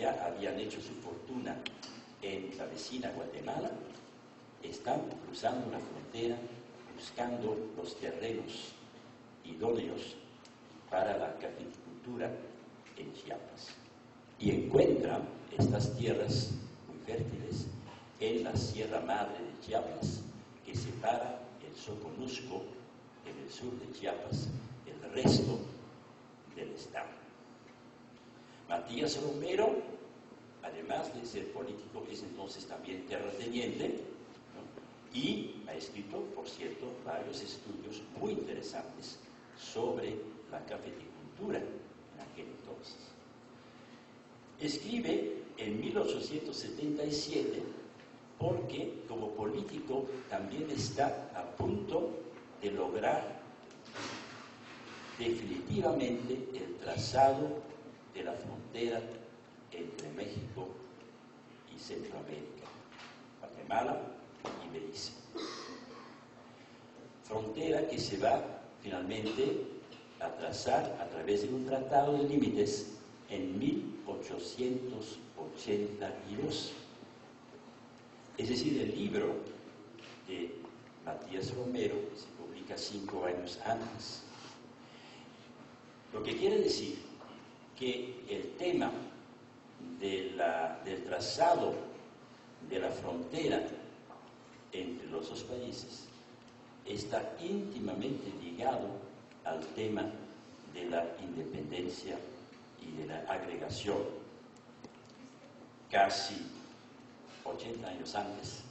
ya habían hecho su fortuna en la vecina Guatemala, están cruzando la frontera buscando los terrenos idóneos para la cafeticultura en Chiapas. Y encuentran estas tierras muy fértiles en la Sierra Madre de Chiapas, que separa el Soconusco, en el sur de Chiapas, del resto del estado. Matías Romero, además de ser político, es entonces también terrateniente, ¿no? Y ha escrito, por cierto, varios estudios muy interesantes sobre la cafeticultura en aquel entonces. Escribe en 1877 porque como político también está a punto de lograr definitivamente el trazado de la frontera entre México y Centroamérica, Guatemala y Belice. Frontera que se va finalmente a trazar a través de un tratado de límites en 1882. Es decir, el libro de Matías Romero se publica 5 años antes. Lo que quiere decir que el tema del trazado de la frontera entre los dos países está íntimamente ligado al tema de la independencia y de la agregación, casi 80 años antes,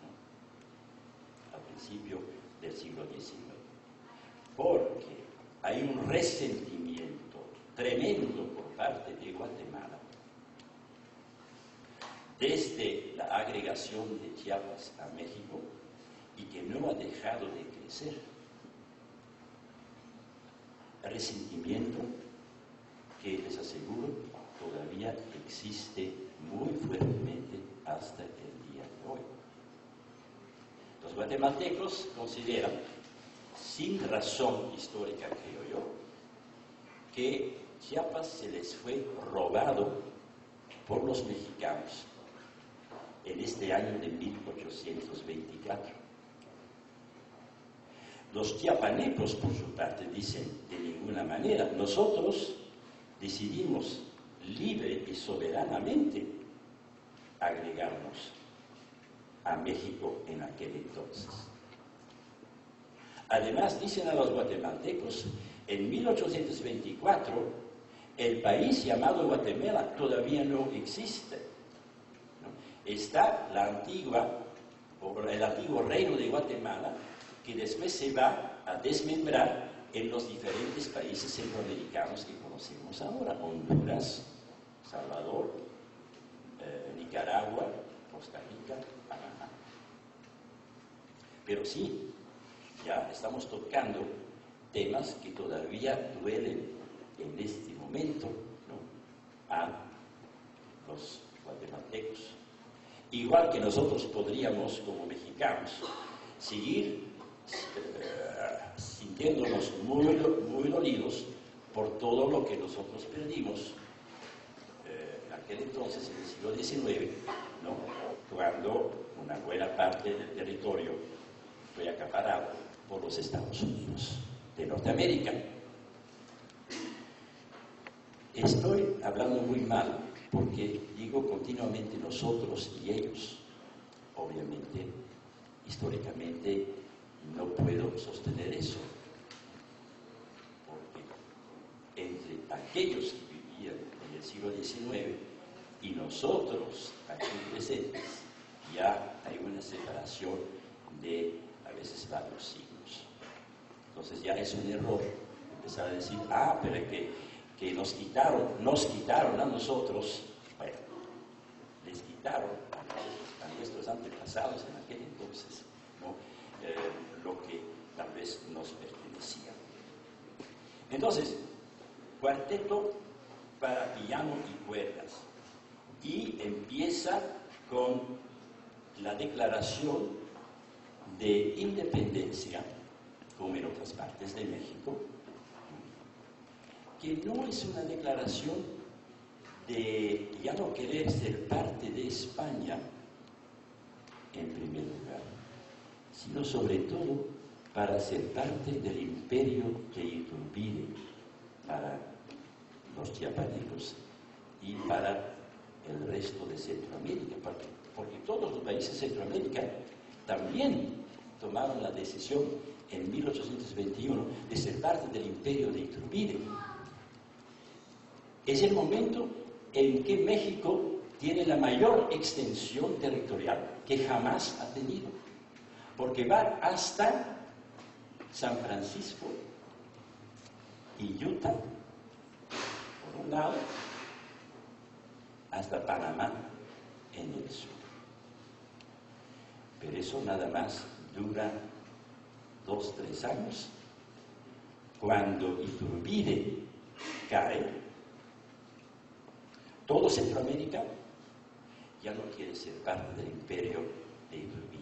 ¿no? Al principio del siglo XIX, porque hay un resentimiento tremendo por parte de Guatemala desde la agregación de Chiapas a México y que no ha dejado de crecer. Resentimiento que, les aseguro, todavía existe muy fuertemente hasta el día de hoy. Los guatemaltecos consideran, sin razón histórica creo yo, que Chiapas se les fue robado por los mexicanos en este año de 1824. Los chiapanecos, por su parte, dicen de ninguna manera. Nosotros decidimos libre y soberanamente agregarnos a México en aquel entonces. Además, dicen a los guatemaltecos, en 1824 el país llamado Guatemala todavía no existe, ¿no? Está el antiguo reino de Guatemala, que después se va a desmembrar en los diferentes países centroamericanos que conocemos ahora: Honduras, Salvador, Nicaragua, Costa Rica, Panamá. Pero sí, ya estamos tocando temas que todavía duelen en este momento, ¿no?, a los guatemaltecos. Igual que nosotros podríamos, como mexicanos, seguir sintiéndonos muy dolidos por todo lo que nosotros perdimos en aquel entonces, en el siglo XIX, ¿no?, cuando una buena parte del territorio fue acaparado por los Estados Unidos de Norteamérica. Estoy hablando muy mal porque digo continuamente nosotros y ellos. Obviamente, históricamente, no puedo sostener eso, porque entre aquellos que vivían en el siglo XIX y nosotros aquí presentes, ya hay una separación de a veces varios siglos. Entonces ya es un error empezar a decir, pero que nos quitaron a nosotros. Bueno, les quitaron a nuestros antepasados en aquel entonces, ¿no?, lo que tal vez nos pertenecía. Entonces, cuarteto para piano y cuerdas, y empieza con la declaración de independencia, como en otras partes de México, que no es una declaración de ya no querer ser parte de España, en primer lugar, sino sobre todo para ser parte del imperio de Iturbide para los chiapanecos y para el resto de Centroamérica, porque todos los países de Centroamérica también tomaron la decisión en 1821 de ser parte del imperio de Iturbide. Es el momento en que México tiene la mayor extensión territorial que jamás ha tenido, porque va hasta San Francisco y Utah, por un lado, hasta Panamá en el sur. Pero eso nada más dura 2 o 3 años. Cuando Iturbide cae, todo Centroamérica ya no quiere ser parte del imperio de Iturbide.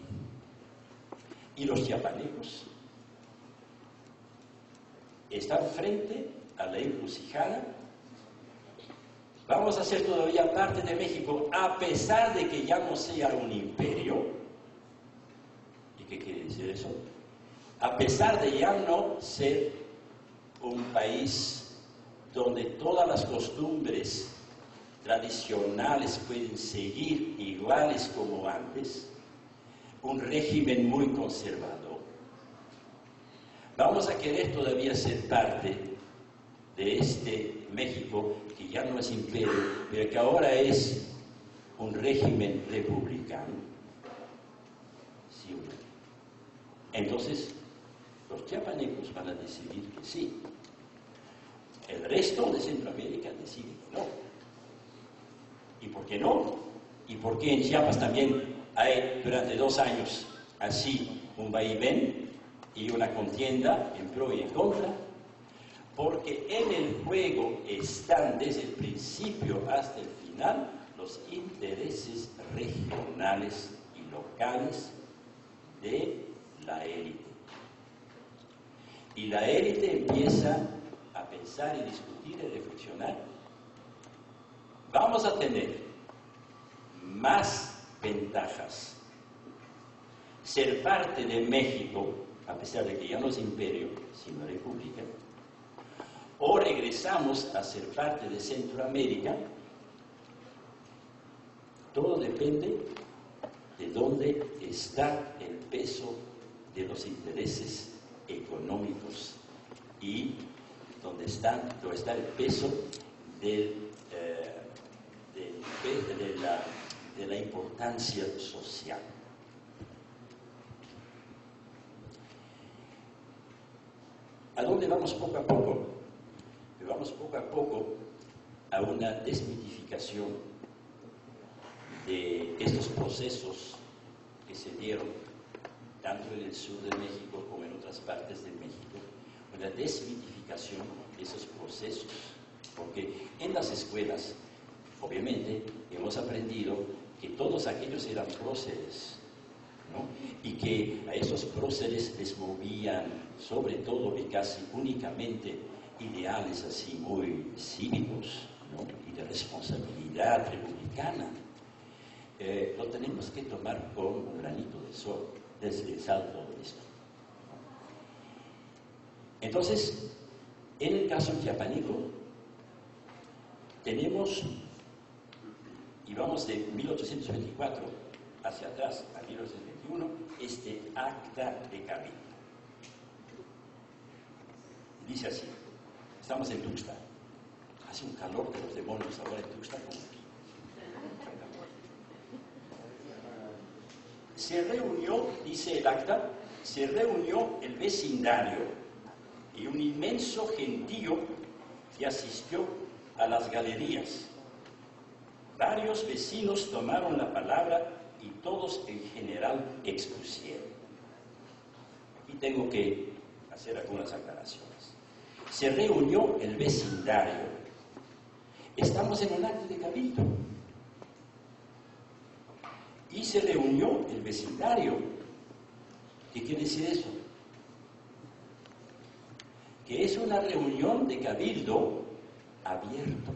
Y los chiapanecos están frente a la encrucijada. Vamos a ser todavía parte de México a pesar de que ya no sea un imperio. ¿Y qué quiere decir eso? A pesar de ya no ser un país donde todas las costumbres tradicionales pueden seguir iguales como antes, un régimen muy conservador. Vamos a querer todavía ser parte de este México que ya no es imperio, pero que ahora es un régimen republicano. Sí, entonces, los chiapanecos van a decidir que sí. El resto de Centroamérica decide que no. ¿Y por qué no? ¿Y por qué en Chiapas también hay durante 2 años así un vaivén y una contienda en pro y en contra? Porque en el juego están desde el principio hasta el final los intereses regionales y locales de la élite. Y la élite empieza a pensar y discutir y reflexionar. Vamos a tener más ventajas ser parte de México, a pesar de que ya no es imperio, sino república, o regresamos a ser parte de Centroamérica. Todo depende de dónde está el peso de los intereses económicos y dónde está el peso de la importancia social. ¿A dónde vamos poco a poco? Vamos poco a poco a una desmitificación de estos procesos que se dieron tanto en el sur de México como en otras partes de México, una desmitificación de esos procesos, porque en las escuelas, obviamente, hemos aprendido que todos aquellos eran próceres, ¿no? Y que a esos próceres les movían, sobre todo y casi únicamente, ideales así muy cívicos, ¿no? Y de responsabilidad republicana. Lo tenemos que tomar con un granito de sal todo esto. Entonces, en el caso chiapaneco, tenemos, y vamos de 1824 hacia atrás a 1821, este acta de cabildo. Dice así. Estamos en Tuxtla. Hace un calor de los demonios ahora en Tuxtla como aquí. Se reunió, dice el acta, se reunió el vecindario y un inmenso gentío que asistió a las galerías. Varios vecinos tomaron la palabra y todos en general expusieron. Aquí tengo que hacer algunas aclaraciones. Se reunió el vecindario. Estamos en un acto de cabildo. Y se reunió el vecindario. ¿Qué quiere decir eso? Que es una reunión de cabildo abierto.